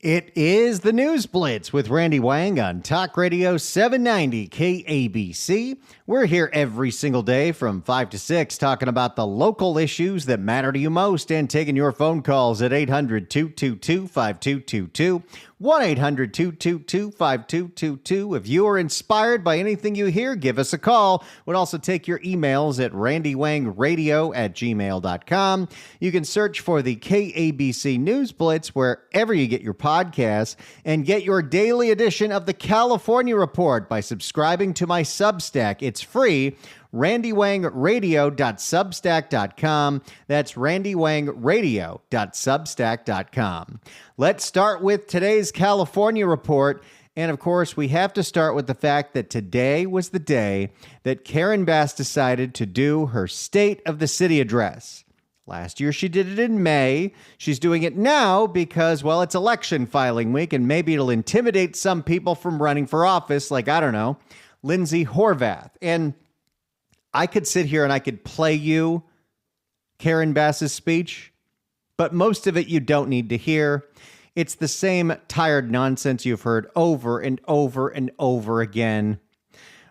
It is the News Blitz with Randy Wang on Talk Radio 790 KABC. We're here every single day from 5 to 6 talking about the local issues that matter to you most and taking your phone calls at 800-222-5222, 1-800-222-5222. If you are inspired by anything you hear, give us a call. We'll also take your emails at randywangradio@gmail.com. You can search for the KABC News Blitz wherever you get your podcasts and get your daily edition of the California Report by subscribing to my Substack. It's free. randywangradio.substack.com. That's randywangradio.substack.com. Let's start with today's California Report. And of course, we have to start with the fact that today was the day that Karen Bass decided to do her State of the City address. Last year, she did it in May. She's doing it now because, well, it's election filing week, and maybe it'll intimidate some people from running for office, like, I don't know, Lindsay Horvath. And I could sit here and I could play you Karen Bass's speech, but most of it you don't need to hear. It's the same tired nonsense you've heard over and over and over again,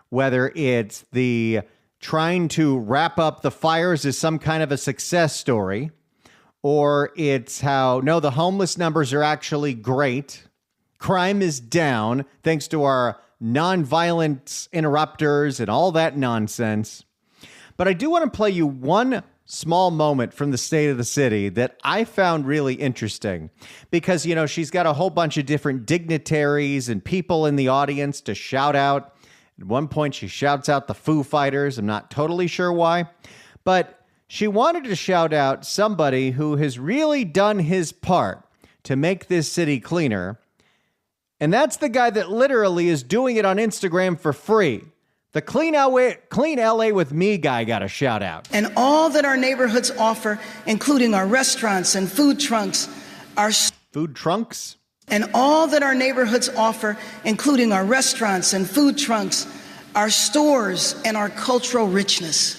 whether it's the trying to wrap up the fires as some kind of a success story, or it's how, no, the homeless numbers are actually great. Crime is down thanks to our nonviolence interrupters and all that nonsense. But I do want to play you one small moment from the State of the City that I found really interesting because, you know, she's got a whole bunch of different dignitaries and people in the audience to shout out. At one point, she shouts out the Foo Fighters. I'm not totally sure why, but she wanted to shout out somebody who has really done his part to make this city cleaner. And that's the guy that literally is doing it on Instagram for free. The Clean LA with Me guy got a shout out. And all that our neighborhoods offer, including our restaurants and food trunks, Food trunks? And all that our neighborhoods offer, including our restaurants and food trunks, our stores and our cultural richness.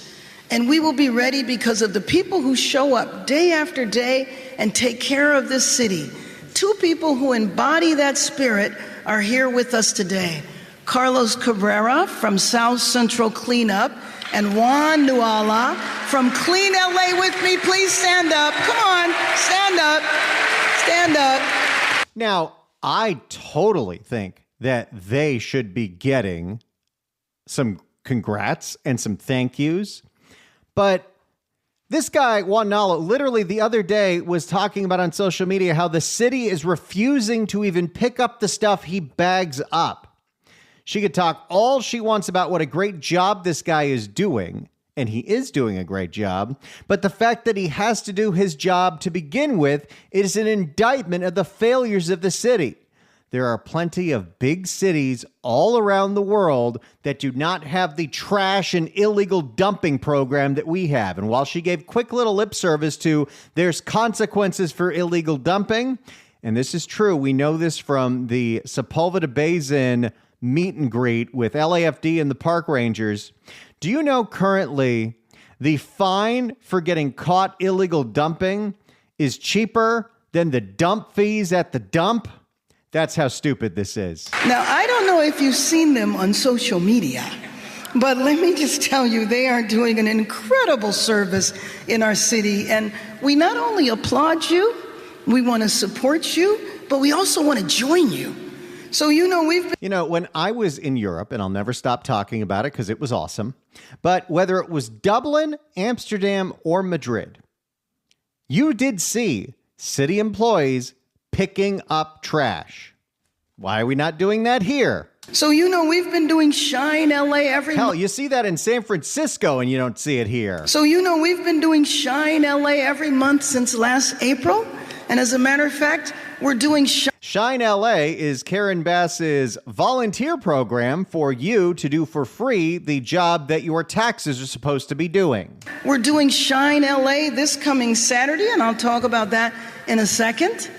And we will be ready because of the people who show up day after day and take care of this city. Two people who embody that spirit are here with us today. Carlos Cabrera from South Central Cleanup and Juan Nuala from Clean LA with Me. Please stand up. Come on, stand up. Stand up. Now, I totally think that they should be getting some congrats and some thank yous. But this guy, Juan Nuala, literally the other day was talking about on social media how the city is refusing to even pick up the stuff he bags up. She could talk all she wants about what a great job this guy is doing, and he is doing a great job, but the fact that he has to do his job to begin with is an indictment of the failures of the city. There are plenty of big cities all around the world that do not have the trash and illegal dumping program that we have. And while she gave quick little lip service to there's consequences for illegal dumping, and this is true, we know this from the Sepulveda Basin meet and greet with LAFD and the park rangers. Do you know currently the fine for getting caught illegal dumping is cheaper than the dump fees at the dump? That's how stupid this is. Now, I don't know if you've seen them on social media, but let me just tell you, they are doing an incredible service in our city. And we not only applaud you, we want to support you, but we also want to join you. So, when I was in Europe, and I'll never stop talking about it because it was awesome, but whether it was Dublin, Amsterdam, or Madrid, you did see city employees picking up trash. Why are we not doing that here? So, we've been doing Shine LA every month. Hell, you see that in San Francisco and you don't see it here. So, we've been doing Shine LA every month since last April. And as a matter of fact, we're doing Shine LA is Karen Bass's volunteer program for you to do for free the job that your taxes are supposed to be doing. We're doing Shine LA this coming Saturday, and I'll talk about that in a second.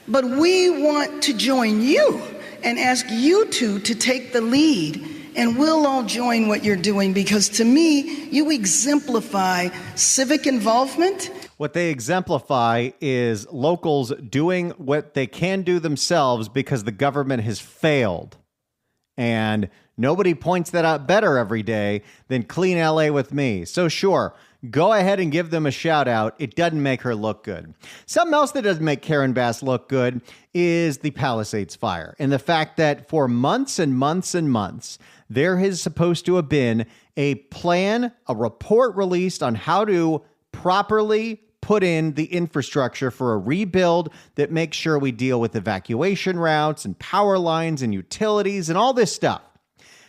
But we want to join you and ask you two to take the lead, and we'll all join what you're doing because to me, you exemplify civic involvement. What they exemplify is locals doing what they can do themselves because the government has failed. And nobody points that out better every day than Clean LA with me. So sure, go ahead and give them a shout out. It doesn't make her look good. Something else that doesn't make Karen Bass look good is the Palisades fire and the fact that for months and months and months, there is supposed to have been a plan, a report released on how to properly put in the infrastructure for a rebuild that makes sure we deal with evacuation routes and power lines and utilities and all this stuff.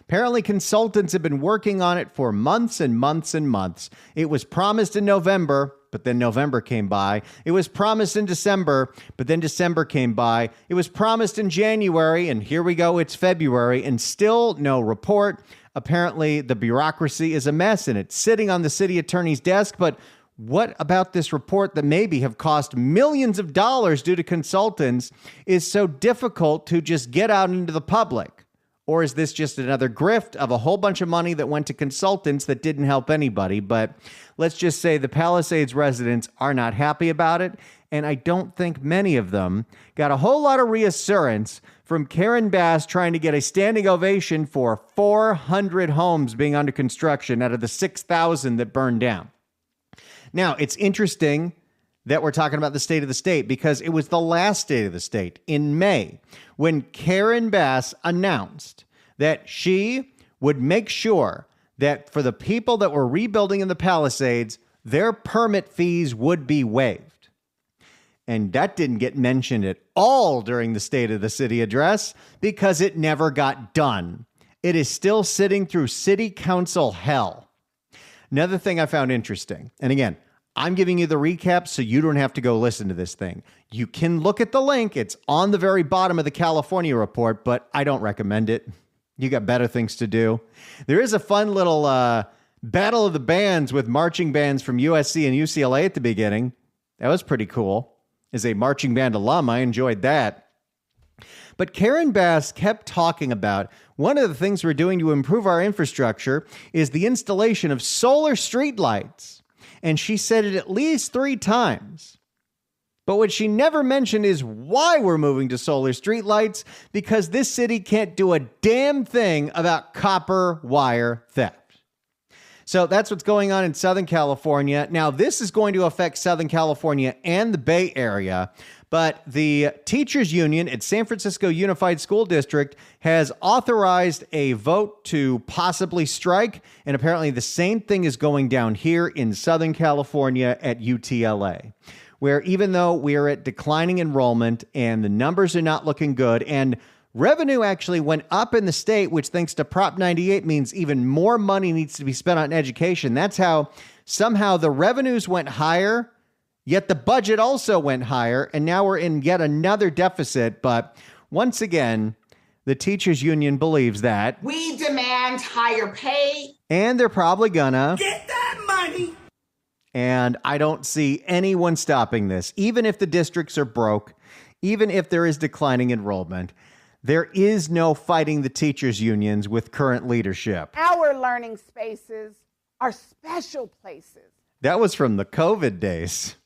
Apparently, consultants have been working on it for months and months and months. It was promised in November, but then November came by. It was promised in December, but then December came by. It was promised in January, and here we go, it's February, and still no report. Apparently, the bureaucracy is a mess, and it's sitting on the city attorney's desk, but what about this report that maybe have cost millions of dollars due to consultants is so difficult to just get out into the public? Or is this just another grift of a whole bunch of money that went to consultants that didn't help anybody? But let's just say the Palisades residents are not happy about it. And I don't think many of them got a whole lot of reassurance from Karen Bass trying to get a standing ovation for 400 homes being under construction out of the 6,000 that burned down. Now, it's interesting that we're talking about the state of the state because it was the last state of the state in May when Karen Bass announced that she would make sure that for the people that were rebuilding in the Palisades, their permit fees would be waived. And that didn't get mentioned at all during the State of the City address because it never got done. It is still sitting through city council hell. Another thing I found interesting, and again, I'm giving you the recap so you don't have to go listen to this thing. You can look at the link. It's on the very bottom of the California report, but I don't recommend it. You got better things to do. There is a fun little battle of the bands with marching bands from USC and UCLA at the beginning. That was pretty cool. As a marching band alum, I enjoyed that. But Karen Bass kept talking about one of the things we're doing to improve our infrastructure is the installation of solar streetlights. And she said it at least 3 times. But what she never mentioned is why we're moving to solar streetlights, because this city can't do a damn thing about copper wire theft. So that's what's going on in Southern California. Now, this is going to affect Southern California and the Bay Area, but the teachers union at San Francisco Unified School District has authorized a vote to possibly strike, and apparently the same thing is going down here in Southern California at UTLA, where even though we're at declining enrollment and the numbers are not looking good, and revenue actually went up in the state, which thanks to Prop 98 means even more money needs to be spent on education. That's how somehow the revenues went higher, yet the budget also went higher, and now we're in yet another deficit. But once again, the teachers union believes that we demand higher pay, and they're probably gonna get that money. And I don't see anyone stopping this, even if the districts are broke, even if there is declining enrollment. There is no fighting the teachers unions with current leadership. Our learning spaces are special places. That was from the COVID days.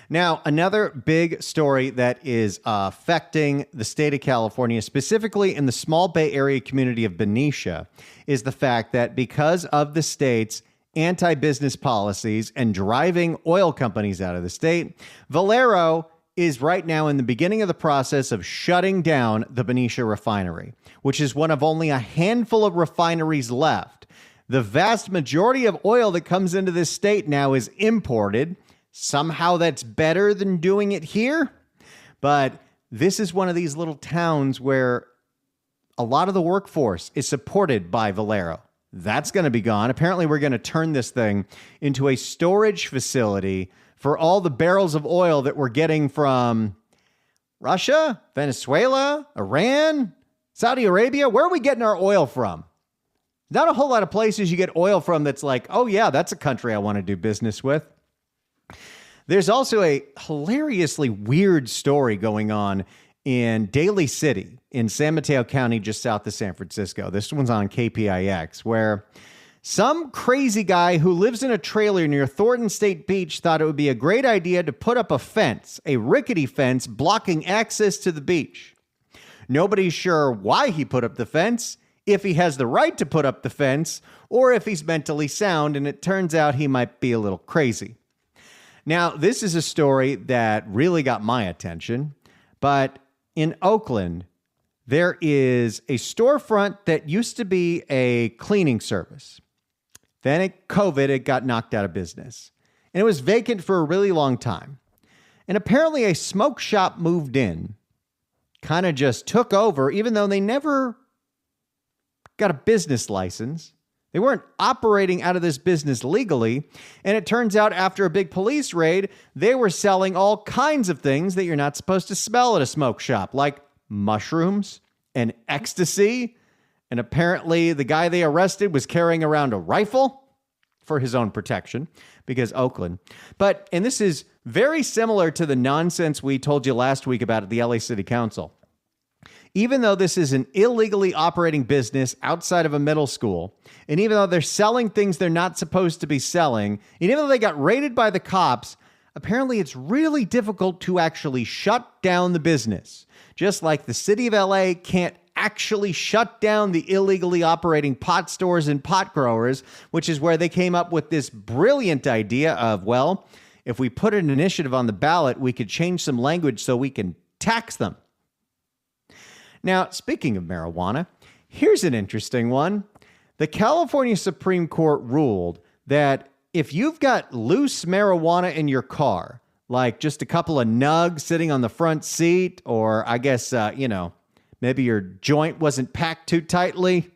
Now, another big story that is affecting the state of California, specifically in the small Bay Area community of Benicia, is the fact that because of the state's anti-business policies and driving oil companies out of the state, Valero is right now in the beginning of the process of shutting down the Benicia refinery, which is one of only a handful of refineries left. The vast majority of oil that comes into this state now is imported. Somehow that's better than doing it here. But this is one of these little towns where a lot of the workforce is supported by Valero. That's going to be gone. Apparently, we're going to turn this thing into a storage facility for all the barrels of oil that we're getting from Russia, Venezuela, Iran, Saudi Arabia. Where are we getting our oil from? Not a whole lot of places you get oil from that's like, oh yeah, that's a country I want to do business with. There's also a hilariously weird story going on in Daly City in San Mateo County, just south of San Francisco. This one's on KPIX, where Some crazy guy who lives in a trailer near Thornton State Beach thought it would be a great idea to put up a fence, a rickety fence blocking access to the beach. Nobody's sure why he put up the fence, if he has the right to put up the fence, or if he's mentally sound, and it turns out he might be a little crazy. Now, this is a story that really got my attention, but in Oakland, there is a storefront that used to be a cleaning service. Then at COVID, it got knocked out of business. And it was vacant for a really long time. And apparently a smoke shop moved in, kind of just took over, even though they never got a business license. They weren't operating out of this business legally. And it turns out after a big police raid, they were selling all kinds of things that you're not supposed to smell at a smoke shop, like mushrooms and ecstasy. And apparently the guy they arrested was carrying around a rifle for his own protection because Oakland. And this is very similar to the nonsense we told you last week about at the LA City Council. Even though this is an illegally operating business outside of a middle school, and even though they're selling things they're not supposed to be selling, and even though they got raided by the cops, apparently it's really difficult to actually shut down the business. Just like the city of LA can't actually shut down the illegally operating pot stores and pot growers, which is where they came up with this brilliant idea of, well, if we put an initiative on the ballot, we could change some language so we can tax them. Now, speaking of marijuana, here's an interesting one. The California Supreme Court ruled that if you've got loose marijuana in your car, like just a couple of nugs sitting on the front seat, or I guess, maybe your joint wasn't packed too tightly,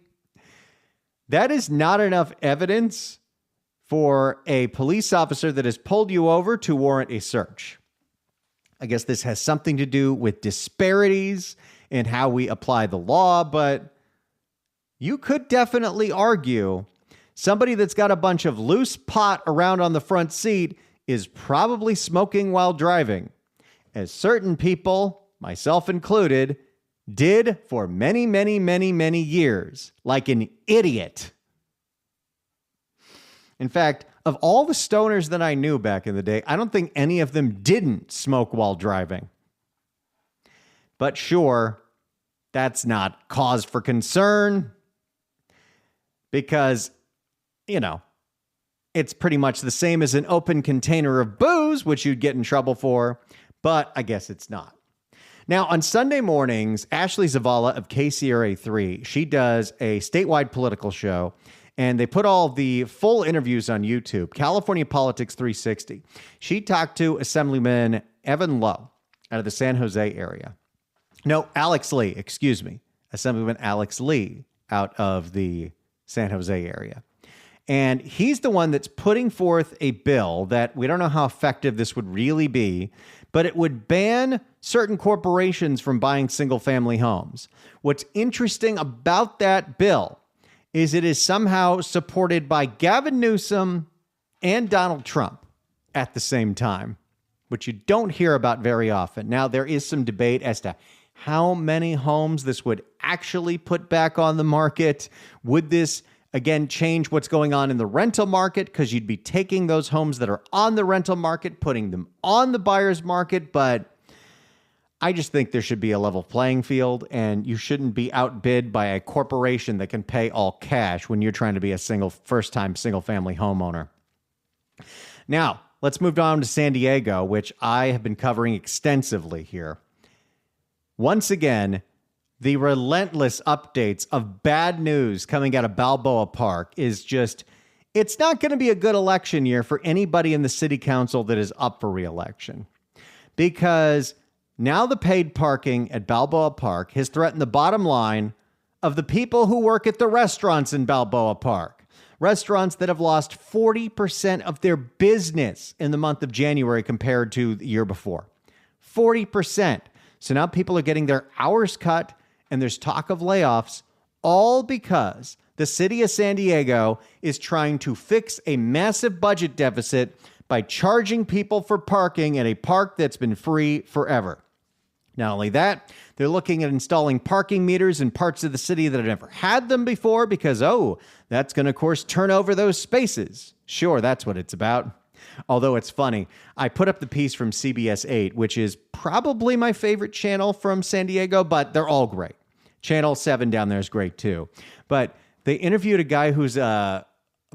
that is not enough evidence for a police officer that has pulled you over to warrant a search. I guess this has something to do with disparities in how we apply the law, but you could definitely argue somebody that's got a bunch of loose pot around on the front seat is probably smoking while driving, as certain people, myself included, did for many, many, many, many years, like an idiot. In fact, of all the stoners that I knew back in the day, I don't think any of them didn't smoke while driving. But sure, that's not cause for concern because, it's pretty much the same as an open container of booze, which you'd get in trouble for, but I guess it's not. Now, on Sunday mornings, Ashley Zavala of KCRA3, she does a statewide political show, and they put all the full interviews on YouTube, California Politics 360. She talked to Assemblyman Evan Lowe out of the San Jose area. No, Alex Lee, excuse me. Assemblyman Alex Lee out of the San Jose area. And he's the one that's putting forth a bill that we don't know how effective this would really be, but it would ban certain corporations from buying single-family homes. What's interesting about that bill is it is somehow supported by Gavin Newsom and Donald Trump at the same time, which you don't hear about very often. Now, there is some debate as to how many homes this would actually put back on the market. Would this again, change what's going on in the rental market because you'd be taking those homes that are on the rental market, putting them on the buyer's market. But I just think there should be a level playing field, and you shouldn't be outbid by a corporation that can pay all cash when you're trying to be a first-time single-family homeowner. Now, let's move on to San Diego, which I have been covering extensively here. Once again, the relentless updates of bad news coming out of Balboa Park is just, it's not going to be a good election year for anybody in the city council that is up for re-election. Because now the paid parking at Balboa Park has threatened the bottom line of the people who work at the restaurants in Balboa Park. Restaurants that have lost 40% of their business in the month of January compared to the year before. 40%. So now people are getting their hours cut, and there's talk of layoffs, all because the city of San Diego is trying to fix a massive budget deficit by charging people for parking at a park that's been free forever. Not only that, they're looking at installing parking meters in parts of the city that have never had them before because, that's going to, of course, turn over those spaces. Sure, that's what it's about. Although it's funny, I put up the piece from CBS 8, which is probably my favorite channel from San Diego, but they're all great. Channel 7 down there is great too. But they interviewed a guy who's a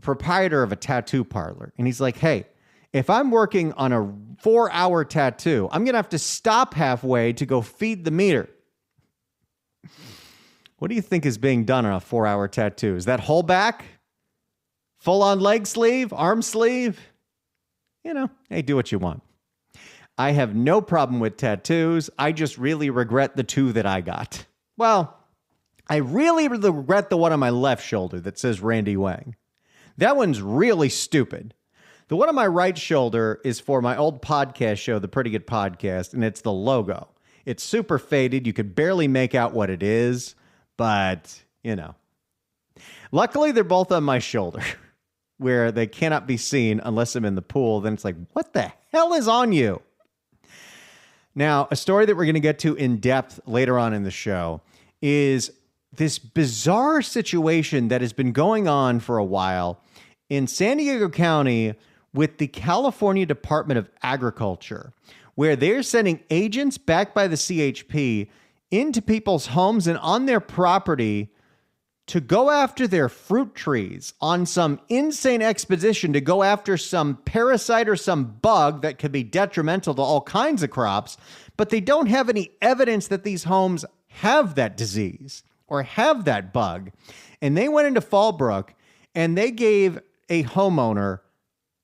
proprietor of a tattoo parlor. And he's like, hey, if I'm working on a 4-hour tattoo, I'm going to have to stop halfway to go feed the meter. What do you think is being done on a 4-hour tattoo? Is that whole back? Full on leg sleeve? Arm sleeve? Hey, do what you want. I have no problem with tattoos. I just really regret the 2 that I got. Well, I really regret the one on my left shoulder that says Randy Wang. That one's really stupid. The one on my right shoulder is for my old podcast show, The Pretty Good Podcast, and it's the logo. It's super faded. You could barely make out what it is, but, Luckily, they're both on my shoulder, where they cannot be seen unless I'm in the pool. Then it's like, what the hell is on you? Now, a story that we're going to get to in depth later on in the show is this bizarre situation that has been going on for a while in San Diego County with the California Department of Agriculture, where they're sending agents backed by the CHP into people's homes and on their property to go after their fruit trees on some insane expedition to go after some parasite or some bug that could be detrimental to all kinds of crops, but they don't have any evidence that these homes have that disease or have that bug. And they went into Fallbrook and they gave a homeowner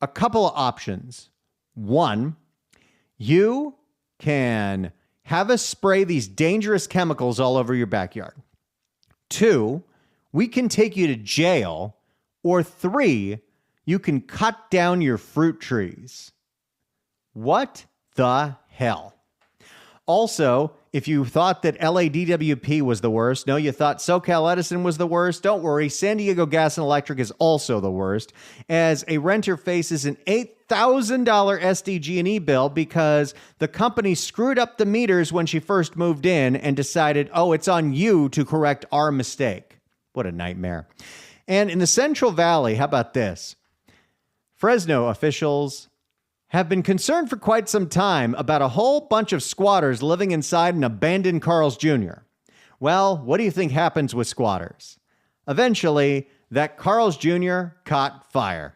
a couple of options. One, you can have us spray these dangerous chemicals all over your backyard. 2, we can take you to jail. Or 3, you can cut down your fruit trees. What the hell? Also, if you thought that LADWP was the worst, no, you thought SoCal Edison was the worst, don't worry. San Diego Gas and Electric is also the worst, as a renter faces an $8,000 SDG&E bill because the company screwed up the meters when she first moved in and decided, it's on you to correct our mistake. What a nightmare. And in the Central Valley, how about this? Fresno officials have been concerned for quite some time about a whole bunch of squatters living inside an abandoned Carl's Jr. Well, what do you think happens with squatters? Eventually, that Carl's Jr. caught fire.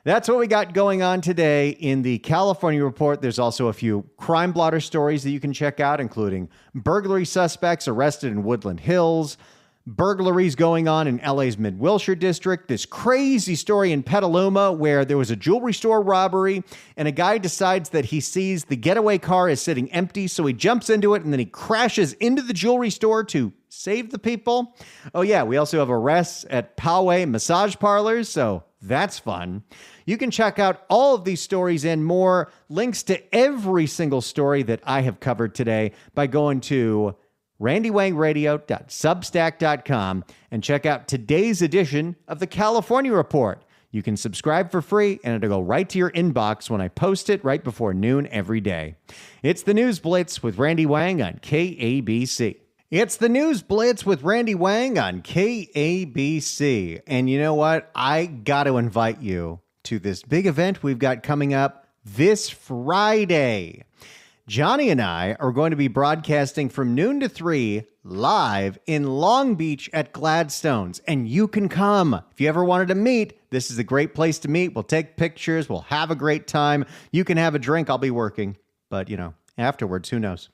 That's what we got going on today in the California Report. There's also a few crime blotter stories that you can check out, including burglary suspects arrested in Woodland Hills, burglaries going on in LA's Mid-Wilshire district, this crazy story in Petaluma where there was a jewelry store robbery and a guy decides that he sees the getaway car is sitting empty, so he jumps into it and then he crashes into the jewelry store to save the people. Oh yeah, we also have arrests at Poway massage parlors, so that's fun. You can check out all of these stories and more, links to every single story that I have covered today by going to randywangradio.substack.com and check out today's edition of the California Report. You can subscribe for free and it'll go right to your inbox when I post it right before noon every day. It's the News Blitz with Randy Wang on KABC. It's the News Blitz with Randy Wang on KABC. And you know what? I got to invite you to this big event we've got coming up this Friday. Johnny and I are going to be broadcasting from noon to 3 live in Long Beach at Gladstone's, and you can come. If you ever wanted to meet, this is a great place to meet. We'll take pictures. We'll have a great time. You can have a drink. I'll be working, but afterwards, who knows?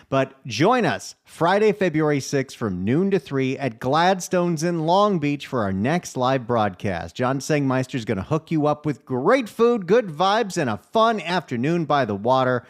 But join us Friday, February 6th from noon to 3 at Gladstone's in Long Beach for our next live broadcast. John Sengmeister is going to hook you up with great food, good vibes, and a fun afternoon by the water.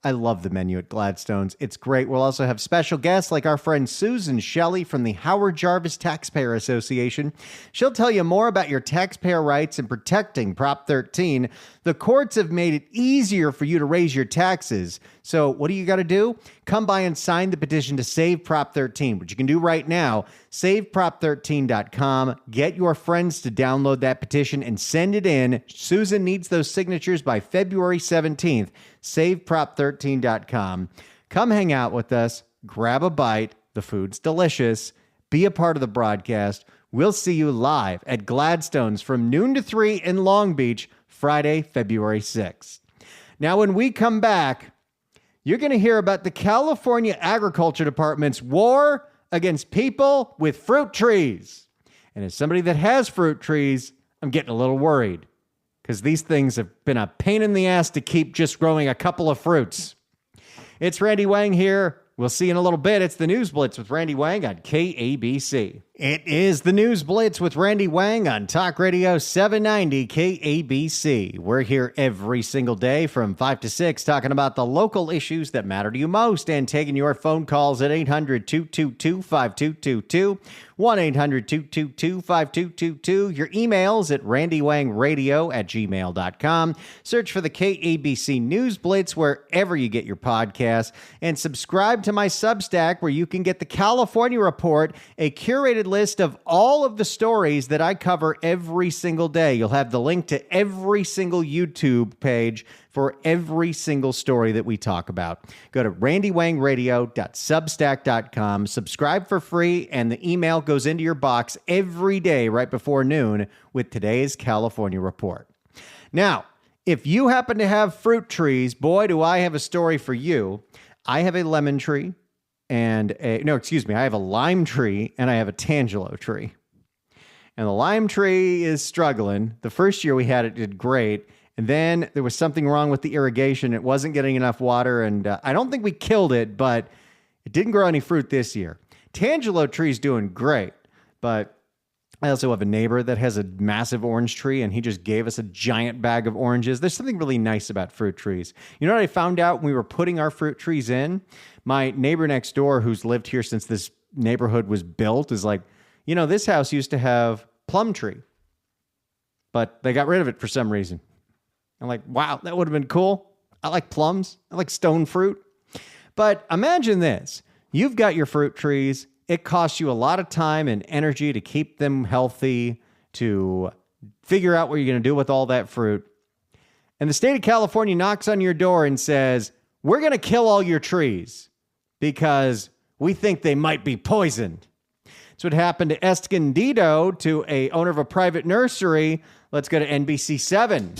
I love the menu at Gladstone's. It's great. We'll also have special guests like our friend Susan Shelley from the Howard Jarvis Taxpayer Association. She'll tell you more about your taxpayer rights and protecting Prop 13. The courts have made it easier for you to raise your taxes. So what do you got to do? Come by and sign the petition to save Prop 13, which you can do right now. SaveProp13.com. Get your friends to download that petition and send it in. Susan needs those signatures by February 17th. SaveProp13.com. Come hang out with us, grab a bite. The food's delicious. Be a part of the broadcast. We'll see you live at Gladstone's from noon to 3 in Long Beach, Friday, February 6th. Now, when we come back, you're going to hear about the California Agriculture Department's war against people with fruit trees. And as somebody that has fruit trees, I'm getting a little worried because these things have been a pain in the ass to keep just growing a couple of fruits. It's Randy Wang here. We'll see you in a little bit. It's the News Blitz with Randy Wang on KABC. It is the News Blitz with Randy Wang on Talk Radio 790 KABC. We're here every single day from 5 to 6 talking about the local issues that matter to you most and taking your phone calls at 800-222-5222, 1-800-222-5222. Your emails at randywangradio@gmail.com. Search for the KABC News Blitz wherever you get your podcasts and subscribe to my Substack where you can get the California Report, a curated list of all of the stories that I cover every single day. You'll have the link to every single YouTube page for every single story that we talk about. Go to randywangradio.substack.com, subscribe for free, and the email goes into your box every day right before noon with today's California Report. Now, if you happen to have fruit trees, boy, do I have a story for you. I have a lemon tree and I have a lime tree and I have a tangelo tree. And the lime tree is struggling. The first year we had it did great. And then there was something wrong with the irrigation. It wasn't getting enough water. And I don't think we killed it, but it didn't grow any fruit this year. Tangelo tree's doing great. But I also have a neighbor that has a massive orange tree, and he just gave us a giant bag of oranges. There's something really nice about fruit trees. You know what I found out when we were putting our fruit trees in? My neighbor next door, who's lived here since this neighborhood was built, is like, this house used to have plum tree, but they got rid of it for some reason. I'm like, wow, that would have been cool. I like plums. I like stone fruit. But imagine this. You've got your fruit trees. It costs you a lot of time and energy to keep them healthy, to figure out what you're going to do with all that fruit. And the state of California knocks on your door and says, we're going to kill all your trees because we think they might be poisoned. That's what happened to Escondido, to a owner of a private nursery. Let's go to NBC 7.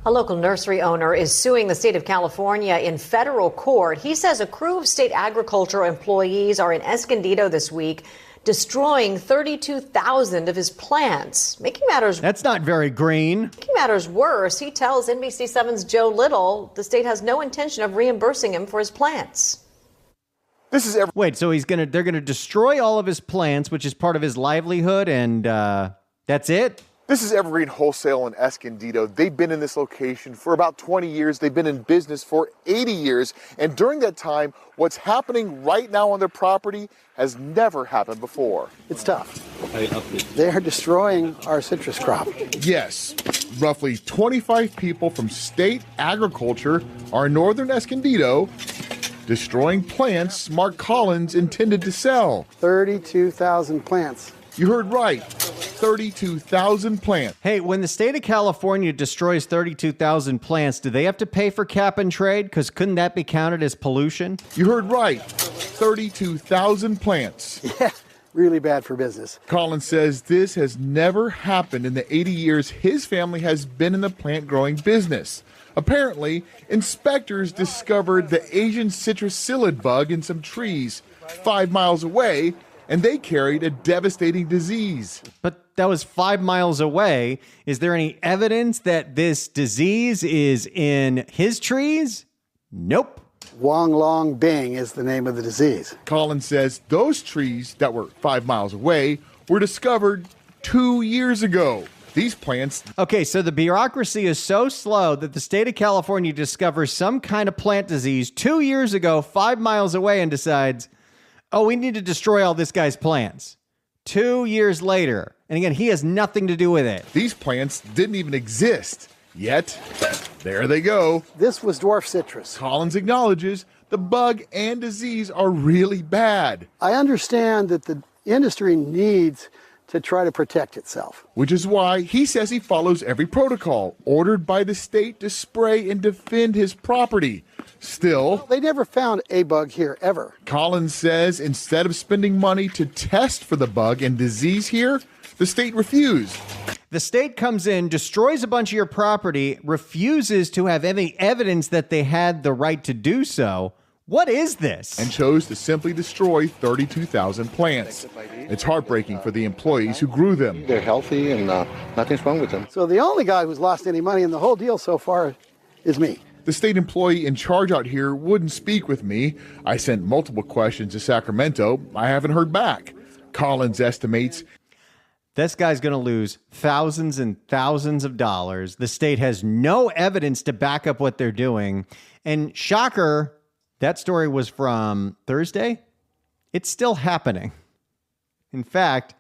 A local nursery owner is suing the state of California in federal court. He says a crew of state agricultural employees are in Escondido this week, destroying 32,000 of his plants. That's not very green. Making matters worse, he tells NBC7's Joe Little the state has no intention of reimbursing him for his plants. Wait, so they're gonna destroy all of his plants, which is part of his livelihood, and that's it? This is Evergreen Wholesale in Escondido. They've been in this location for about 20 years. They've been in business for 80 years. And during that time, what's happening right now on their property has never happened before. It's tough. They are destroying our citrus crop. Yes, roughly 25 people from state agriculture are in northern Escondido destroying plants Mark Collins intended to sell. 32,000 plants. You heard right. 32,000 plants. Hey, when the state of California destroys 32,000 plants, do they have to pay for cap and trade? Because couldn't that be counted as pollution? You heard right. 32,000 plants. Yeah, really bad for business. Collins says this has never happened in the 80 years his family has been in the plant growing business. Apparently, inspectors discovered the Asian citrus psyllid bug in some trees 5 miles away, and they carried a devastating disease. But that was 5 miles away. Is there any evidence that this disease is in his trees? Nope. Wong Long Bing is the name of the disease. Collins says those trees that were 5 miles away were discovered 2 years ago. These plants... Okay, so the bureaucracy is so slow that the state of California discovers some kind of plant disease 2 years ago, 5 miles away, and decides, oh, we need to destroy all this guy's plants. 2 years later. And again, he has nothing to do with it. These plants didn't even exist. Yet, there they go. This was dwarf citrus. Collins acknowledges the bug and disease are really bad. I understand that the industry needs to try to protect itself. Which is why he says he follows every protocol ordered by the state to spray and defend his property. Still, They never found a bug here, ever. Collins says instead of spending money to test for the bug and disease here, the state refused. The state comes in, destroys a bunch of your property, refuses to have any evidence that they had the right to do so. What is this? And chose to simply destroy 32,000 plants. It's heartbreaking for the employees who grew them. They're healthy and nothing's wrong with them. So the only guy who's lost any money in the whole deal so far is me. The state employee in charge out here wouldn't speak with me. I sent multiple questions to Sacramento. I haven't heard back. Collins estimates This guy's going to lose thousands and thousands of dollars. The state has no evidence to back up what they're doing. And shocker, that story was from Thursday. It's still happening. In fact,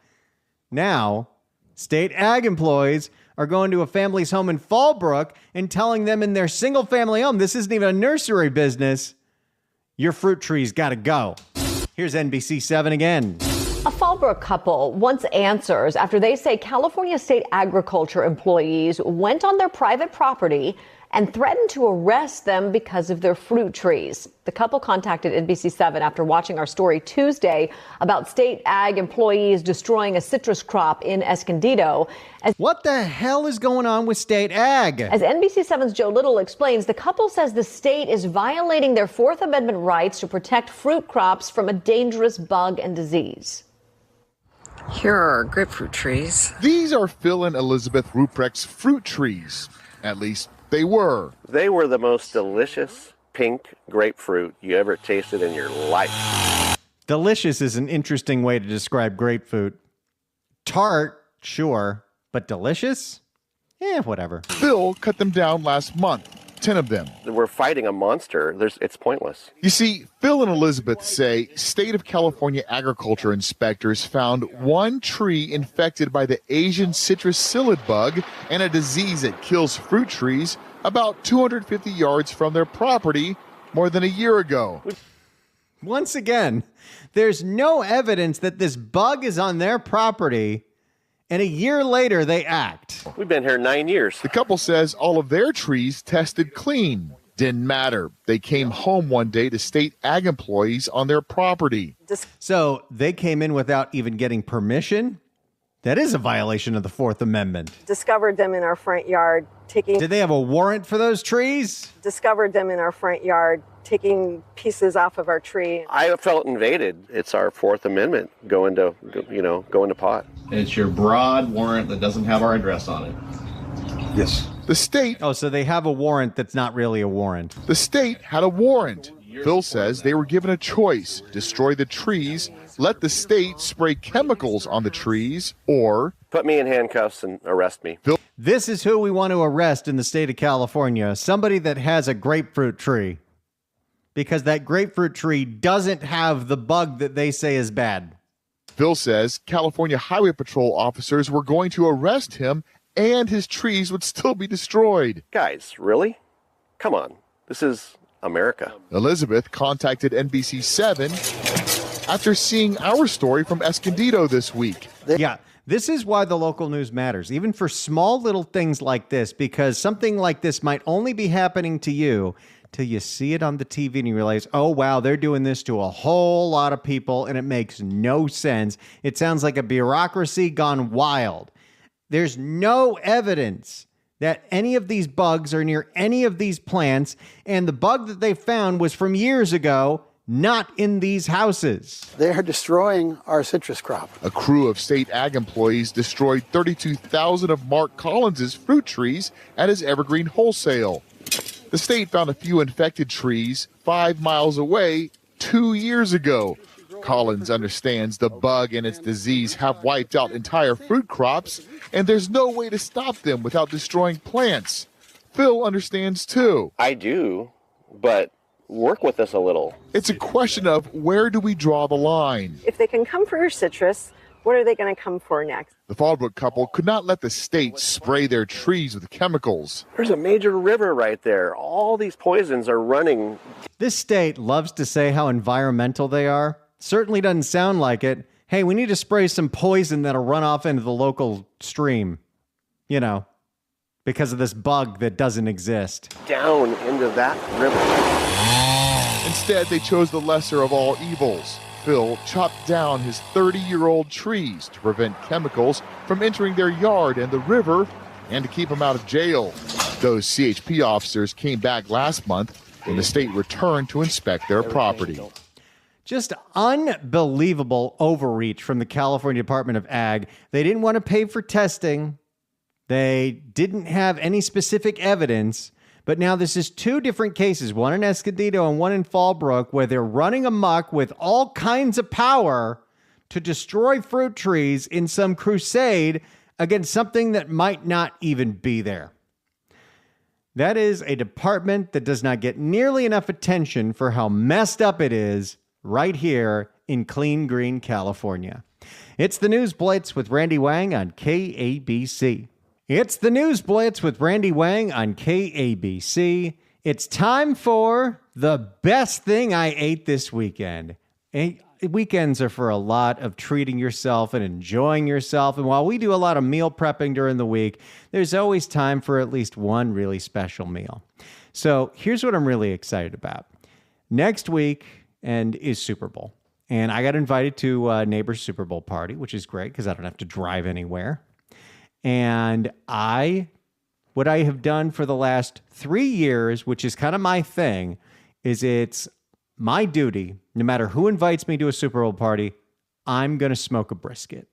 now state ag employees are going to a family's home in Fallbrook and telling them in their single family home, this isn't even a nursery business, your fruit tree's got to go. Here's NBC7 again. A Fallbrook couple wants answers after they say California state agriculture employees went on their private property and threatened to arrest them because of their fruit trees. The couple contacted NBC7 after watching our story Tuesday about state ag employees destroying a citrus crop in Escondido. What the hell is going on with state ag? As NBC7's Joe Little explains, the couple says the state is violating their Fourth Amendment rights to protect fruit crops from a dangerous bug and disease. Here are our grapefruit trees. these are Phil and Elizabeth Ruprecht's fruit trees. At least they were. They were the most delicious pink grapefruit you ever tasted in your life. Delicious is an interesting way to describe grapefruit. Tart, sure, but delicious? Whatever. Phil cut them down last month, 10 of them. We're fighting a monster. It's pointless. You see, Phil and Elizabeth say state of California agriculture inspectors found one tree infected by the Asian citrus psyllid bug and a disease that kills fruit trees about 250 yards from their property more than a year ago. Once again, there's no evidence that this bug is on their property, and a year later they act. We've been here 9 years. The couple says all of their trees tested clean. Didn't matter. They came home one day to state ag employees on their property. So they came in without even getting permission? That is a violation of the Fourth Amendment. Discovered them in our front yard Did they have a warrant for those trees? Discovered them in our front yard taking pieces off of our tree. I felt invaded. It's our Fourth Amendment going to pot. It's your broad warrant that doesn't have our address on it. Yes. The state. Oh, so they have a warrant that's not really a warrant. The state had a warrant. Phil says they were given a choice: destroy the trees, let the state spray chemicals on the trees, or put me in handcuffs and arrest me. This is who we want to arrest in the state of California. Somebody that has a grapefruit tree. Because that grapefruit tree doesn't have the bug that they say is bad. Phil says California Highway Patrol officers were going to arrest him and his trees would still be destroyed. Guys, really? Come on. This is America. Elizabeth contacted NBC7 after seeing our story from Escondido this week. Yeah, this is why the local news matters, even for small little things like this, because something like this might only be happening to you till you see it on the TV and you realize, oh, wow, they're doing this to a whole lot of people and it makes no sense. It sounds like a bureaucracy gone wild. There's no evidence that any of these bugs are near any of these plants, and the bug that they found was from years ago, not in these houses. They are destroying our citrus crop. A crew of state ag employees destroyed 32,000 of Mark Collins's fruit trees at his Evergreen Wholesale. The state found a few infected trees 5 miles away 2 years ago. Collins understands the bug and its disease have wiped out entire fruit crops, and there's no way to stop them without destroying plants. Phil understands too. I do, but work with us a little. It's a question of where do we draw the line? If they can come for your citrus, what are they going to come for next? The Fallbrook couple could not let the state spray their trees with chemicals. There's a major river right there. All these poisons are running. This state loves to say how environmental they are. Certainly doesn't sound like it. hey, we need to spray some poison that'll run off into the local stream, because of this bug that doesn't exist. Down into that river. Instead, they chose the lesser of all evils. Phil chopped down his 30-year-old trees to prevent chemicals from entering their yard and the river, and to keep him out of jail. Those CHP officers came back last month when the state returned to inspect their property. Just unbelievable overreach from the California Department of Ag. They didn't want to pay for testing. They didn't have any specific evidence. But now this is two different cases, one in Escondido and one in Fallbrook, where they're running amok with all kinds of power to destroy fruit trees in some crusade against something that might not even be there. That is a department that does not get nearly enough attention for how messed up it is right here in Clean Green, California. It's the News Blitz with Randy Wang on KABC. It's the News Blitz with Randy Wang on KABC. It's time for the best thing I ate this weekend. Weekends are for a lot of treating yourself and enjoying yourself. And while we do a lot of meal prepping during the week, there's always time for at least one really special meal. So here's what I'm really excited about. Next week is Super Bowl. And I got invited to a neighbor's Super Bowl party, which is great because I don't have to drive anywhere. And what I have done for the last 3 years, which is kind of my thing, is it's my duty, no matter who invites me to a Super Bowl party, I'm going to smoke a brisket.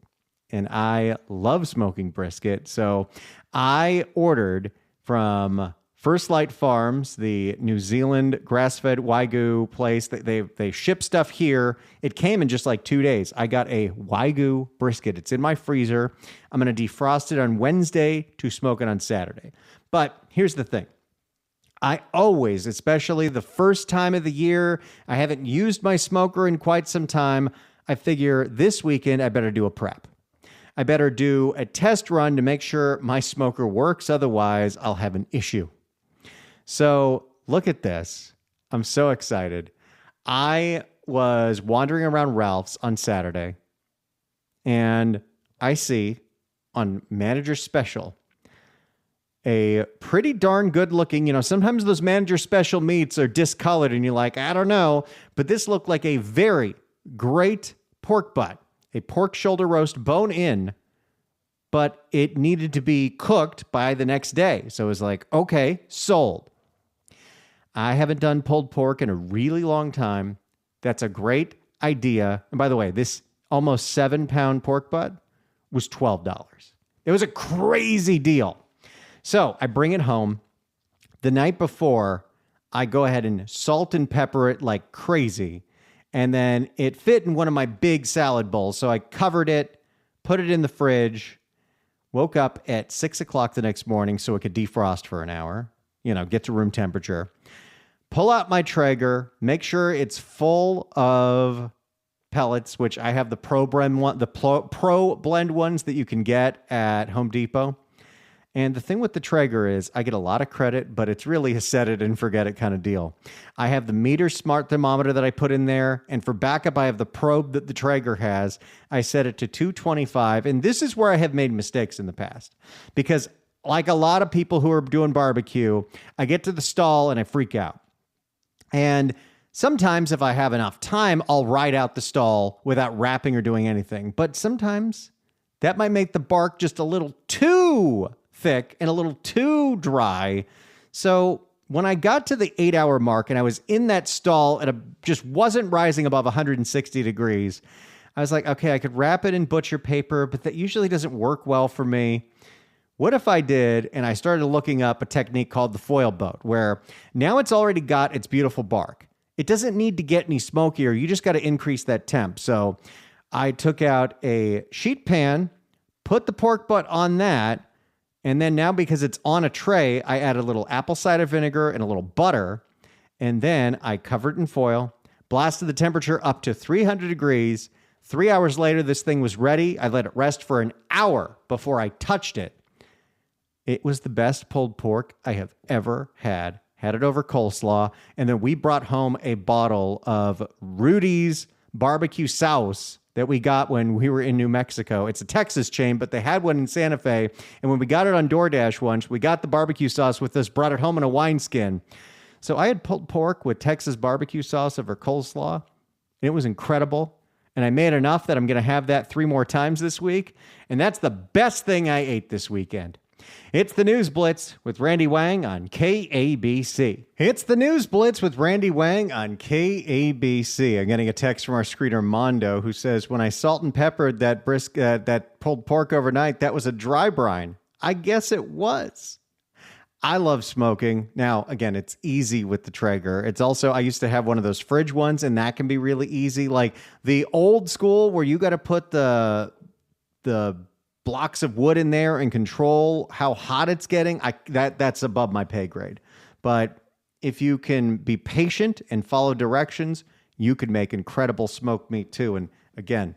And I love smoking brisket. So I ordered from First Light Farms, the New Zealand grass-fed Wagyu place. They ship stuff here. It came in just like 2 days. I got a Wagyu brisket. It's in my freezer. I'm going to defrost it on Wednesday to smoke it on Saturday. But here's the thing. I always, especially the first time of the year, I haven't used my smoker in quite some time. I figure this weekend I better do a prep. I better do a test run to make sure my smoker works. Otherwise, I'll have an issue. So look at this. I'm so excited. I was wandering around Ralph's on Saturday, and I see on Manager Special a pretty darn good looking, sometimes those Manager Special meats are discolored and you're like, I don't know. But this looked like a very great pork butt, a pork shoulder roast bone in, but it needed to be cooked by the next day. So it was like, okay, sold. I haven't done pulled pork in a really long time. That's a great idea. And by the way, this almost 7-pound pork butt was $12. It was a crazy deal. So I bring it home. The night before, I go ahead and salt and pepper it like crazy. And then it fit in one of my big salad bowls. So I covered it, put it in the fridge, woke up at 6 o'clock the next morning so it could defrost for an hour, get to room temperature. Pull out my Traeger, make sure it's full of pellets, which I have the Pro Blend ones that you can get at Home Depot. And the thing with the Traeger is I get a lot of credit, but it's really a set it and forget it kind of deal. I have the meter smart thermometer that I put in there. And for backup, I have the probe that the Traeger has. I set it to 225. And this is where I have made mistakes in the past. Because like a lot of people who are doing barbecue, I get to the stall and I freak out. And sometimes if I have enough time, I'll ride out the stall without wrapping or doing anything. But sometimes that might make the bark just a little too thick and a little too dry. So when I got to the 8-hour mark and I was in that stall and just wasn't rising above 160 degrees, I was like, okay, I could wrap it in butcher paper, but that usually doesn't work well for me. What if I did, and I started looking up a technique called the foil boat, where now it's already got its beautiful bark. It doesn't need to get any smokier. You just got to increase that temp. So I took out a sheet pan, put the pork butt on that, and then now because it's on a tray, I add a little apple cider vinegar and a little butter, and then I covered it in foil, blasted the temperature up to 300 degrees. 3 hours later, this thing was ready. I let it rest for an hour before I touched it. It was the best pulled pork I have ever had. Had it over coleslaw. And then we brought home a bottle of Rudy's barbecue sauce that we got when we were in New Mexico. It's a Texas chain, but they had one in Santa Fe. And when we got it on DoorDash once, we got the barbecue sauce with us, brought it home in a wineskin. So I had pulled pork with Texas barbecue sauce over coleslaw, and it was incredible. And I made enough that I'm going to have that 3 more times this week. And that's the best thing I ate this weekend. It's the News Blitz with Randy Wang on KABC. It's the News Blitz with Randy Wang on KABC. I'm getting a text from our screener Mondo who says, when I salt and peppered that that pulled pork overnight, that was a dry brine. I guess it was. I love smoking. Now, again, it's easy with the Traeger. It's also, I used to have one of those fridge ones, and that can be really easy. Like the old school where you got to put the blocks of wood in there and control how hot it's getting. That's above my pay grade. But if you can be patient and follow directions, you could make incredible smoked meat too. And again,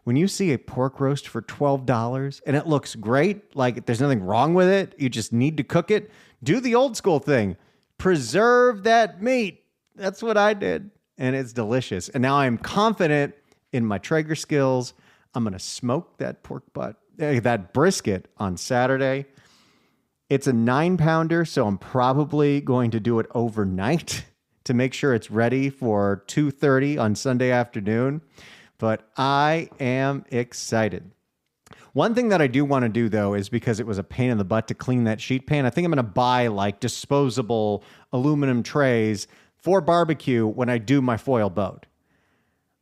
when you see a pork roast for $12 and it looks great, like there's nothing wrong with it, you just need to cook it, do the old school thing. Preserve that meat. That's what I did. And it's delicious. And now I'm confident in my Traeger skills. I'm going to smoke that pork butt, that brisket on Saturday. It's a 9-pounder, so I'm probably going to do it overnight to make sure it's ready for 2:30 on Sunday afternoon. But I am excited. One thing that I do want to do, though, is because it was a pain in the butt to clean that sheet pan, I think I'm going to buy like disposable aluminum trays for barbecue when I do my foil boat.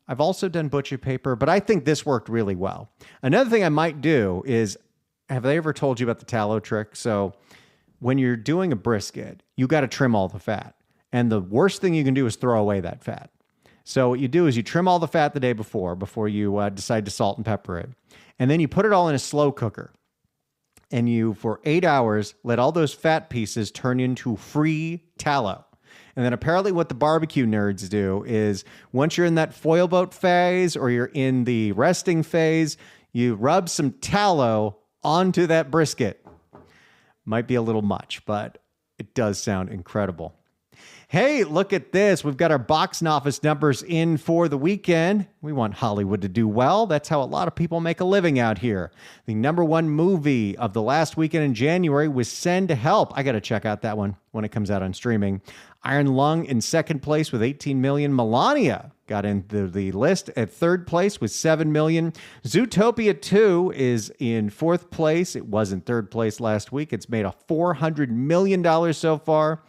I've also done butcher paper, but I think this worked really well. Another thing I might do is, have they ever told you about the tallow trick? So when you're doing a brisket, you got to trim all the fat. And the worst thing you can do is throw away that fat. So what you do is you trim all the fat the day before you decide to salt and pepper it. And then you put it all in a slow cooker. And you, for 8 hours, let all those fat pieces turn into free tallow. And then apparently what the barbecue nerds do is once you're in that foil boat phase or you're in the resting phase, you rub some tallow onto that brisket. Might be a little much, but it does sound incredible. Hey, look at this. We've got our box office numbers in for the weekend. We want Hollywood to do well. That's how a lot of people make a living out here. The #1 movie of the last weekend in January was Send Help. I got to check out that one when it comes out on streaming. Iron Lung in second place with 18 million. Melania got into the list at third place with 7 million. Zootopia 2 is in fourth place. It was in third place last week. It's made a $400 million so far.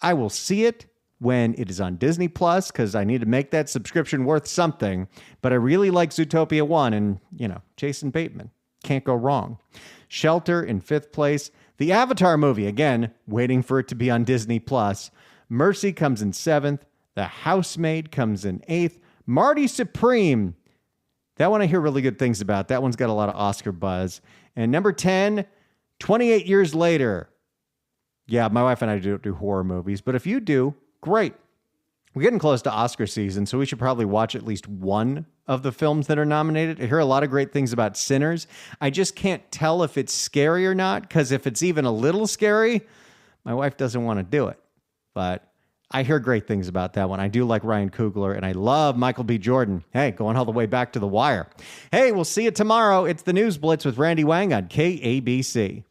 I will see it when it is on Disney Plus because I need to make that subscription worth something. But I really like Zootopia 1 and, Jason Bateman. Can't go wrong. Shelter in fifth place. The Avatar movie, again, waiting for it to be on Disney Plus. Mercy comes in seventh. The Housemaid comes in eighth. Marty Supreme. That one I hear really good things about. That one's got a lot of Oscar buzz. And number 10, 28 years later. Yeah, my wife and I don't do horror movies, but if you do, great. We're getting close to Oscar season, so we should probably watch at least one of the films that are nominated. I hear a lot of great things about Sinners. I just can't tell if it's scary or not, because if it's even a little scary, my wife doesn't want to do it. But I hear great things about that one. I do like Ryan Coogler, and I love Michael B. Jordan. Hey, going all the way back to The Wire. Hey, we'll see you tomorrow. It's the News Blitz with Randy Wang on KABC.